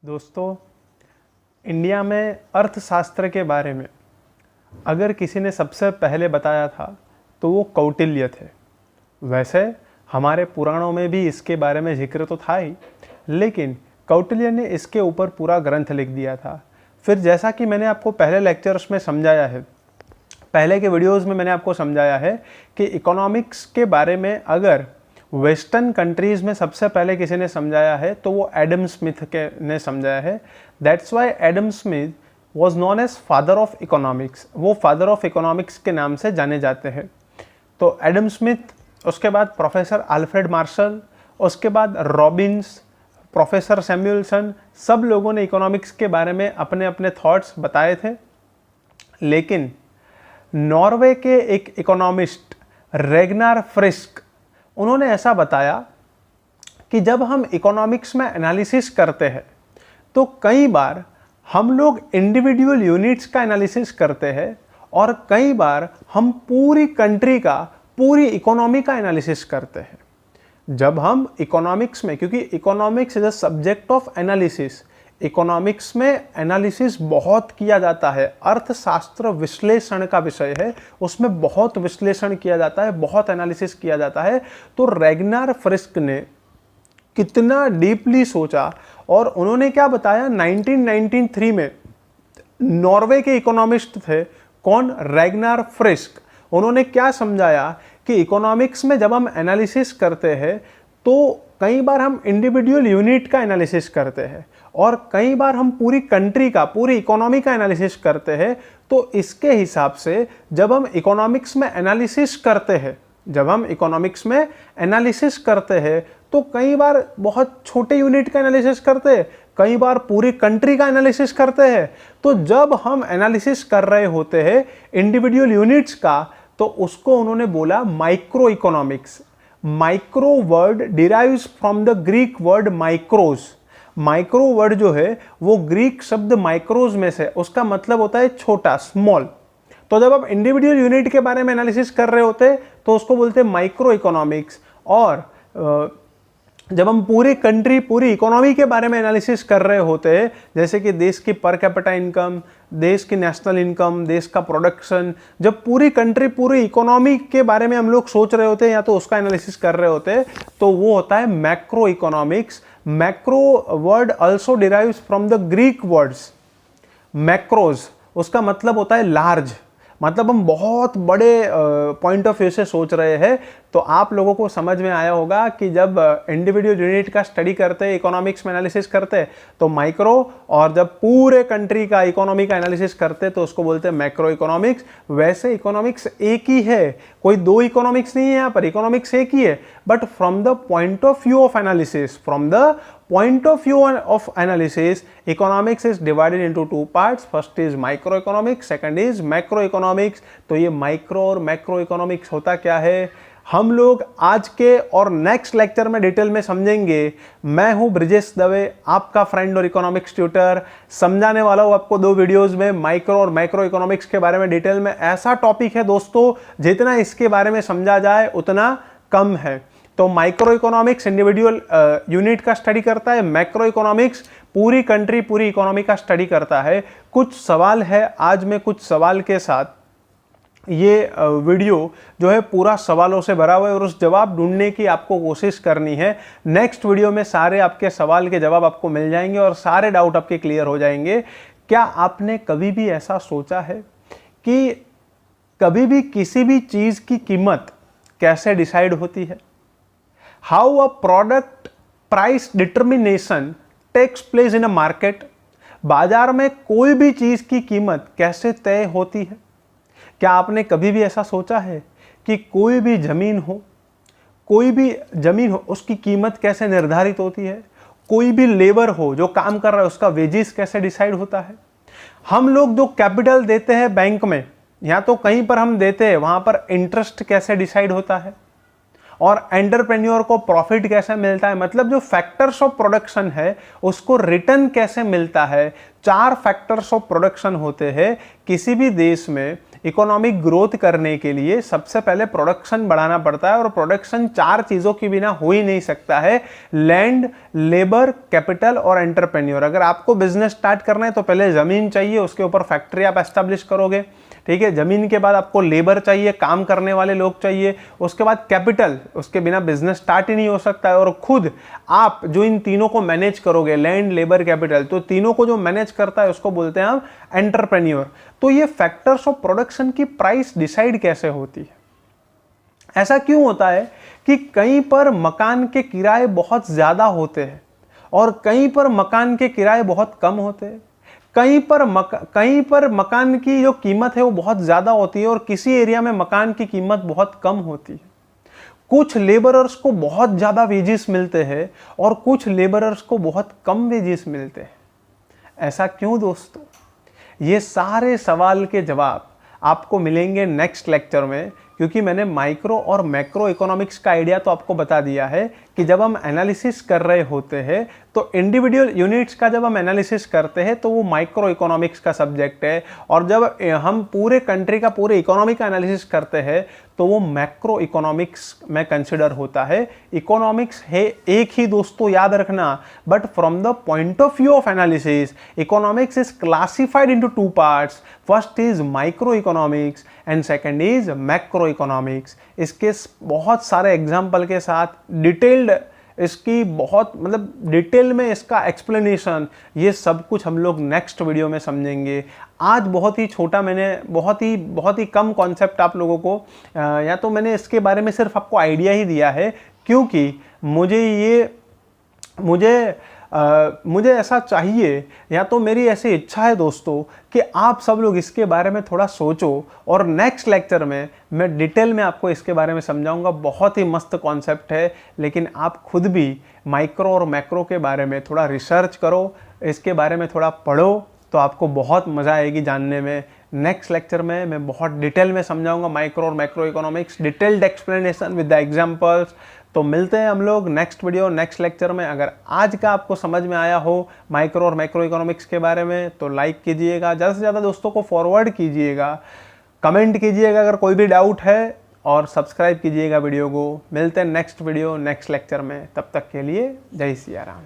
दोस्तों, इंडिया में अर्थशास्त्र के बारे में अगर किसी ने सबसे पहले बताया था तो वो कौटिल्य थे। वैसे हमारे पुराणों में भी इसके बारे में जिक्र तो था ही, लेकिन कौटिल्य ने इसके ऊपर पूरा ग्रंथ लिख दिया था। फिर जैसा कि मैंने आपको पहले लेक्चर्स में समझाया है, पहले के वीडियोस में मैंने आपको समझाया है कि इकोनॉमिक्स के बारे में अगर वेस्टर्न कंट्रीज़ में सबसे पहले किसी ने समझाया है तो वो एडम स्मिथ ने समझाया है। That's why Adam Smith was known as father of economics. वो फादर ऑफ इकोनॉमिक्स के नाम से जाने जाते हैं। तो एडम स्मिथ, उसके बाद प्रोफेसर अल्फ्रेड मार्शल, उसके बाद रॉबिन्स, प्रोफेसर सैमुअलसन, सब लोगों ने इकोनॉमिक्स के बारे में अपने अपने थॉट्स बताए थे। लेकिन नॉर्वे के एक इकोनॉमिस्ट रेगनार फ्रिस्क, उन्होंने ऐसा बताया कि जब हम इकोनॉमिक्स में एनालिसिस करते हैं तो कई बार हम लोग इंडिविजुअल यूनिट्स का एनालिसिस करते हैं और कई बार हम पूरी कंट्री का, पूरी इकोनॉमी का एनालिसिस करते हैं। जब हम इकोनॉमिक्स में, क्योंकि economics is a subject of analysis, economics में एनालिसिस बहुत किया जाता है। अर्थशास्त्र विश्लेषण का विषय है, उसमें बहुत विश्लेषण किया जाता है, बहुत एनालिसिस किया जाता है। तो रेगनार फ्रिस्क ने कितना डीपली सोचा और उन्होंने क्या बताया, 1993 में नॉर्वे के इकोनॉमिस्ट थे, कौन? रेगनार फ्रिस्क। उन्होंने क्या समझाया कि इकोनॉमिक्स में जब हम एनालिसिस करते हैं तो कई बार हम इंडिविजुअल यूनिट का एनालिसिस करते हैं और कई बार हम पूरी कंट्री का, पूरी इकोनॉमी का एनालिसिस करते हैं। तो इसके हिसाब से जब हम इकोनॉमिक्स में एनालिसिस करते हैं, जब हम इकोनॉमिक्स में एनालिसिस करते हैं तो कई बार बहुत छोटे यूनिट का एनालिसिस करते हैं, कई बार पूरी कंट्री का एनालिसिस करते हैं। तो जब हम एनालिसिस कर रहे होते हैं इंडिविजुअल यूनिट्स का, तो उसको उन्होंने बोला micro economics. Micro word derives from the Greek word माइक्रोज। Micro word जो है वो ग्रीक शब्द माइक्रोज में से, उसका मतलब होता है छोटा, स्मॉल। तो जब आप इंडिविजुअल यूनिट के बारे में एनालिसिस कर रहे होते तो उसको बोलते हैं माइक्रो इकोनॉमिक्स। और जब हम पूरी कंट्री, पूरी इकोनॉमी के बारे में एनालिसिस कर रहे होते हैं, जैसे कि देश की पर कैपिटा इनकम, देश की नेशनल इनकम, देश का प्रोडक्शन, जब पूरी कंट्री, पूरी इकोनॉमी के बारे में हम लोग सोच रहे होते हैं या तो उसका एनालिसिस कर रहे होते हैं, तो वो होता है macro economics. Macro word also derives from the Greek words macros, उसका मतलब होता है लार्ज। मतलब हम बहुत बड़े पॉइंट ऑफ व्यू से सोच रहे हैं। तो आप लोगों को समझ में आया होगा कि जब इंडिविजुअल यूनिट का स्टडी करते हैं, इकोनॉमिक्स में एनालिसिस करते हैं तो माइक्रो, और जब पूरे कंट्री का, इकोनॉमी का एनालिसिस करते हैं तो उसको बोलते हैं मैक्रो इकोनॉमिक्स। वैसे इकोनॉमिक्स एक ही है, कोई दो इकोनॉमिक्स नहीं है यहाँ पर, इकोनॉमिक्स एक ही है। But from the point of view of analysis, from the point of view of analysis, economics is divided into two parts. First is microeconomics, second is macroeconomics. तो ये माइक्रो और मैक्रो इकोनॉमिक्स होता क्या है, हम लोग आज के और नेक्स्ट लेक्चर में डिटेल में समझेंगे। मैं हूं ब्रिजेश दवे, आपका फ्रेंड और इकोनॉमिक्स ट्यूटर। समझाने वाला हूं आपको दो वीडियोस में माइक्रो और मैक्रो इकोनॉमिक्स के बारे में डिटेल में। ऐसा टॉपिक है दोस्तों, जितना इसके बारे में समझा जाए उतना कम है। तो माइक्रो इकोनॉमिक्स इंडिविजुअल यूनिट का स्टडी करता है, मैक्रो इकोनॉमिक्स पूरी कंट्री, पूरी इकोनॉमी का स्टडी करता है। कुछ सवाल है, आज मैं कुछ सवाल के साथ ये वीडियो जो है पूरा सवालों से भरा हुआ है और उस जवाब ढूंढने की आपको कोशिश करनी है। नेक्स्ट वीडियो में सारे आपके सवाल के जवाब आपको मिल जाएंगे और सारे डाउट आपके क्लियर हो जाएंगे। क्या आपने कभी भी ऐसा सोचा है कि कभी भी किसी भी चीज़ की कीमत कैसे डिसाइड होती है? How a product price determination takes place in a market? बाजार में कोई भी चीज की कीमत कैसे तय होती है? क्या आपने कभी भी ऐसा सोचा है कि कोई भी जमीन हो, कोई भी जमीन हो, उसकी कीमत कैसे निर्धारित होती है? कोई भी लेबर हो जो काम कर रहा है, उसका वेजेस कैसे डिसाइड होता है? हम लोग जो कैपिटल देते हैं बैंक में या तो कहीं पर हम देते हैं, वहां पर इंटरेस्ट कैसे डिसाइड होता है? और एंटरप्रेन्योर को प्रॉफिट कैसे मिलता है? मतलब जो फैक्टर्स ऑफ प्रोडक्शन है उसको रिटर्न कैसे मिलता है? 4 फैक्टर्स ऑफ प्रोडक्शन होते हैं किसी भी देश में। इकोनॉमिक ग्रोथ करने के लिए सबसे पहले प्रोडक्शन बढ़ाना पड़ता है, और प्रोडक्शन 4 चीज़ों के बिना हो ही नहीं सकता है: लैंड, लेबर, कैपिटल और एंटरप्रेन्योर। अगर आपको बिजनेस स्टार्ट करना है तो पहले ज़मीन चाहिए, उसके ऊपर फैक्ट्री आप एस्टेब्लिश करोगे, ठीक है। ज़मीन के बाद आपको लेबर चाहिए, काम करने वाले लोग चाहिए, उसके बाद कैपिटल, उसके बिना बिजनेस स्टार्ट ही नहीं हो सकता है। और खुद आप जो इन तीनों को मैनेज करोगे, लैंड, लेबर, कैपिटल, तो तीनों को जो मैनेज करता है उसको बोलते हैं हम एंटरप्रेन्योर। तो ये फैक्टर्स ऑफ प्रोडक्शन की प्राइस डिसाइड कैसे होती है? ऐसा क्यों होता है कि कहीं पर मकान के किराए बहुत ज़्यादा होते हैं और कहीं पर मकान के किराए बहुत कम होते हैं? कहीं पर मकान की जो कीमत है वो बहुत ज़्यादा होती है और किसी एरिया में मकान की कीमत बहुत कम होती है। कुछ लेबरर्स को बहुत ज़्यादा वेजेस मिलते हैं और कुछ लेबरर्स को बहुत कम वेजेस मिलते हैं। ऐसा क्यों दोस्तों? ये सारे सवाल के जवाब आपको मिलेंगे नेक्स्ट लेक्चर में, क्योंकि मैंने माइक्रो और मैक्रो इकोनॉमिक्स का आइडिया तो आपको बता दिया है कि जब हम एनालिसिस कर रहे होते हैं तो इंडिविजुअल यूनिट्स का जब हम एनालिसिस करते हैं तो वो माइक्रो इकोनॉमिक्स का सब्जेक्ट है, और जब हम पूरे कंट्री का पूरे इकोनॉमी का एनालिसिस करते हैं तो वो मैक्रो इकोनॉमिक्स में कंसिडर होता है। इकोनॉमिक्स है एक ही दोस्तों, याद रखना, but from the point of view of analysis economics is classified into 2 parts. First is micro economics and second is macro economics. इसके बहुत सारे एग्जाम्पल के साथ डिटेल्ड इसकी बहुत डिटेल में इसका एक्सप्लेनेशन, ये सब कुछ हम लोग नेक्स्ट वीडियो में समझेंगे। आज बहुत ही छोटा, मैंने बहुत ही कम कॉन्सेप्ट आप लोगों को या तो मैंने इसके बारे में सिर्फ आपको आइडिया ही दिया है, क्योंकि मुझे ऐसा चाहिए, या तो मेरी ऐसी इच्छा है दोस्तों कि आप सब लोग इसके बारे में थोड़ा सोचो, और नेक्स्ट लेक्चर में मैं डिटेल में आपको इसके बारे में समझाऊंगा। बहुत ही मस्त कॉन्सेप्ट है, लेकिन आप खुद भी माइक्रो और मैक्रो के बारे में थोड़ा रिसर्च करो, इसके बारे में थोड़ा पढ़ो, तो आपको बहुत मज़ा आएगी जानने में। नेक्स्ट लेक्चर में मैं बहुत डिटेल में समझाऊंगा माइक्रो और macro economics, detailed explanation with the examples. तो मिलते हैं हम लोग नेक्स्ट वीडियो नेक्स्ट लेक्चर में। अगर आज का आपको समझ में आया हो माइक्रो और मैक्रो इकोनॉमिक्स के बारे में तो लाइक कीजिएगा, ज़्यादा से ज़्यादा दोस्तों को फॉरवर्ड कीजिएगा, कमेंट कीजिएगा अगर कोई भी डाउट है, और सब्सक्राइब कीजिएगा वीडियो को। मिलते हैं नेक्स्ट वीडियो नेक्स्ट लेक्चर में, तब तक के लिए जय सिया राम।